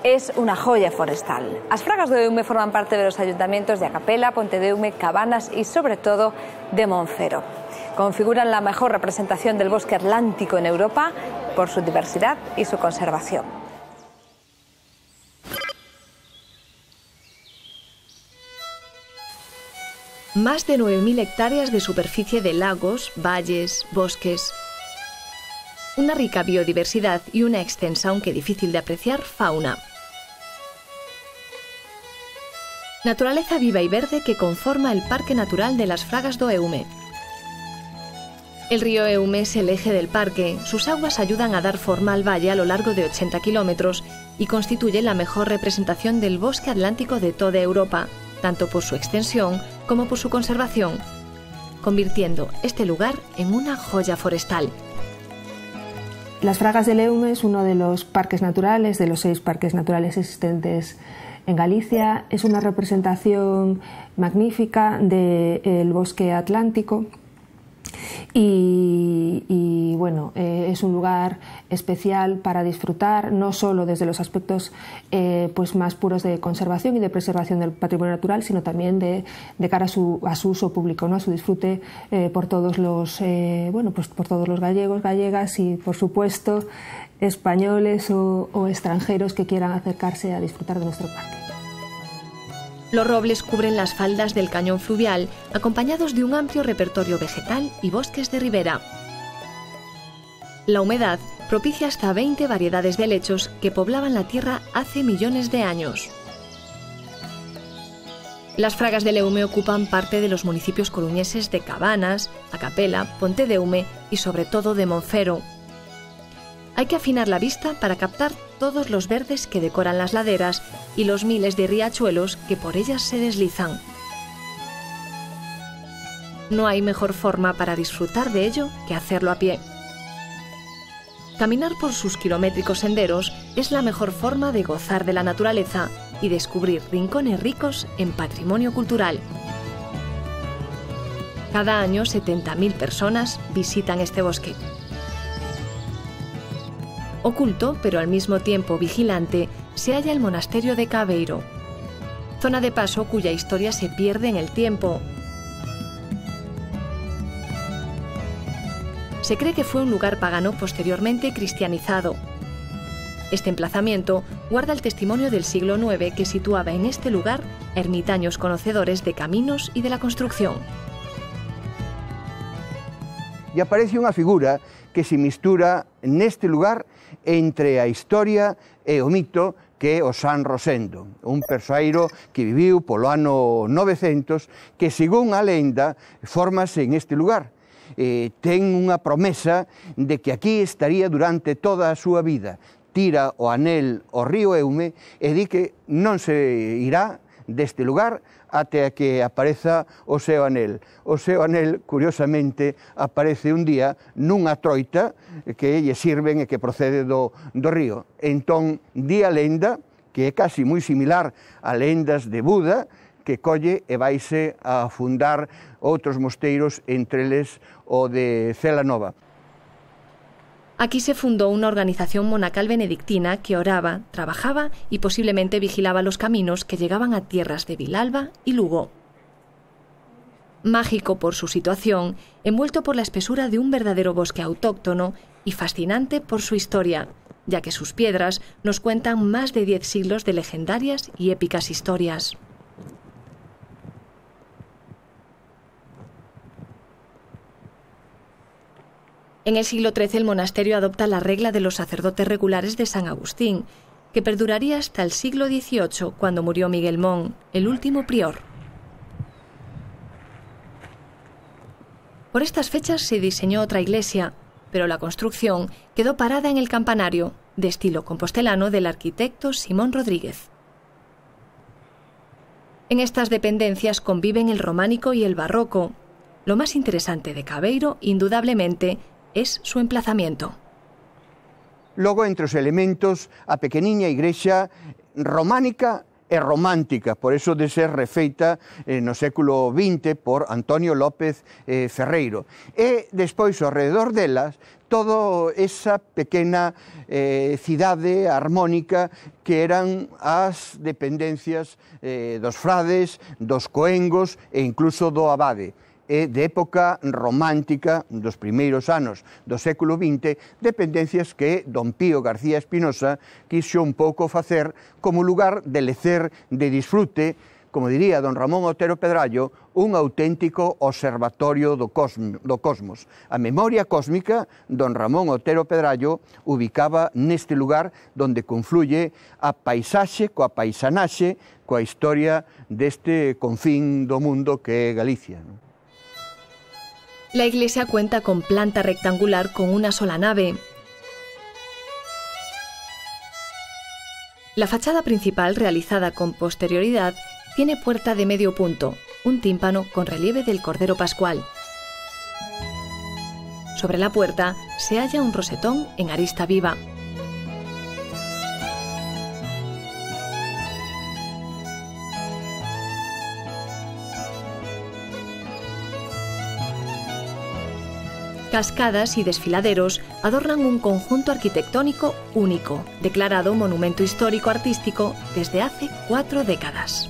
es una joya forestal. As fragas do Eume forman parte de los ayuntamientos de Acapela, Pontedeume, Cabanas y sobre todo de Monfero. Configuran la mejor representación del bosque atlántico en Europa por su diversidad y su conservación. Más de 9.000 hectáreas de superficie de lagos, valles, bosques. Una rica biodiversidad y una extensa, aunque difícil de apreciar, fauna. Naturaleza viva y verde que conforma el Parque Natural de las Fragas do Eume. El río Eume es el eje del parque. Sus aguas ayudan a dar forma al valle a lo largo de 80 kilómetros y constituye la mejor representación del bosque atlántico de toda Europa, tanto por su extensión como por su conservación, convirtiendo este lugar en una joya forestal. Las Fragas del Eume es uno de los parques naturales, de los 6 parques naturales existentes en Galicia. Es una representación magnífica del bosque atlántico y bueno, es un lugar especial para disfrutar, no solo desde los aspectos pues más puros de conservación y de preservación del patrimonio natural, sino también de cara a su uso público, ¿no? A su disfrute por todos los pues por todos los gallegos, gallegas y por supuesto españoles o extranjeros que quieran acercarse a disfrutar de nuestro parque. Los robles cubren las faldas del cañón fluvial, acompañados de un amplio repertorio vegetal y bosques de ribera. La humedad propicia hasta 20 variedades de helechos que poblaban la tierra hace millones de años. Las Fragas del Eume ocupan parte de los municipios coruñeses de Cabanas, Acapela, Pontedeume y sobre todo de Monfero. Hay que afinar la vista para captar todos los verdes que decoran las laderas y los miles de riachuelos que por ellas se deslizan. No hay mejor forma para disfrutar de ello que hacerlo a pie. Caminar por sus kilométricos senderos es la mejor forma de gozar de la naturaleza y descubrir rincones ricos en patrimonio cultural. Cada año 70.000 personas visitan este bosque. Oculto, pero al mismo tiempo vigilante, se halla el monasterio de Cabeiro, zona de paso cuya historia se pierde en el tiempo. Se cree que fue un lugar pagano posteriormente cristianizado. Este emplazamiento guarda el testimonio del siglo IX que situaba en este lugar ermitaños conocedores de caminos y de la construcción. E aparece unha figura que se mistura neste lugar entre a historia e o mito que é o San Rosendo, un persoeiro que viviu polo ano 900 que, según a lenda, formase en este lugar. Ten unha promesa de que aquí estaría durante toda a súa vida. Tira o anel ao río Eume e di que non se irá deste lugar até que apareza o seu anel. O seu anel, curiosamente, aparece un día nunha troita que lle sirven e que procede do río. Entón, di a lenda, que é casi moi similar a lendas de Buda, que colle e vaise a fundar outros mosteiros, entre eles o de Celanova. Aquí se fundó una organización monacal benedictina que oraba, trabajaba y posiblemente vigilaba los caminos que llegaban a tierras de Vilalba y Lugo. Mágico por su situación, envuelto por la espesura de un verdadero bosque autóctono y fascinante por su historia, ya que sus piedras nos cuentan más de 10 siglos de legendarias y épicas historias. En el siglo XIII el monasterio adopta la regla de los sacerdotes regulares de San Agustín, que perduraría hasta el siglo XVIII, cuando murió Miguel Mon, el último prior. Por estas fechas se diseñó otra iglesia, pero la construcción quedó parada en el campanario, de estilo compostelano del arquitecto Simón Rodríguez. En estas dependencias conviven el románico y el barroco. Lo más interesante de Cabeiro, indudablemente, es su emplazamiento. Logo, entre os elementos, a pequeniña igrexa románica e romántica, por eso de ser refeita no século XX por Antonio López Ferreiro. E despois, ao redor delas, toda esa pequena cidade armónica que eran as dependencias dos frades, dos coengos e incluso do abade. E de época romántica, dos primeiros anos do século XX, dependencias que don Pío García Espinosa quixo un pouco facer como lugar de lecer, de disfrute, como diría don Ramón Otero Pedrallo, un auténtico observatorio do cosmos. A memoria cósmica, don Ramón Otero Pedrallo ubicaba neste lugar donde confluye a paisaxe coa paisanaxe, coa historia deste confín do mundo que é Galicia. La iglesia cuenta con planta rectangular con una sola nave. La fachada principal, realizada con posterioridad, tiene puerta de medio punto, un tímpano con relieve del Cordero Pascual. Sobre la puerta se halla un rosetón en arista viva. Cascadas y desfiladeros adornan un conjunto arquitectónico único, declarado Monumento Histórico Artístico desde hace 4 décadas.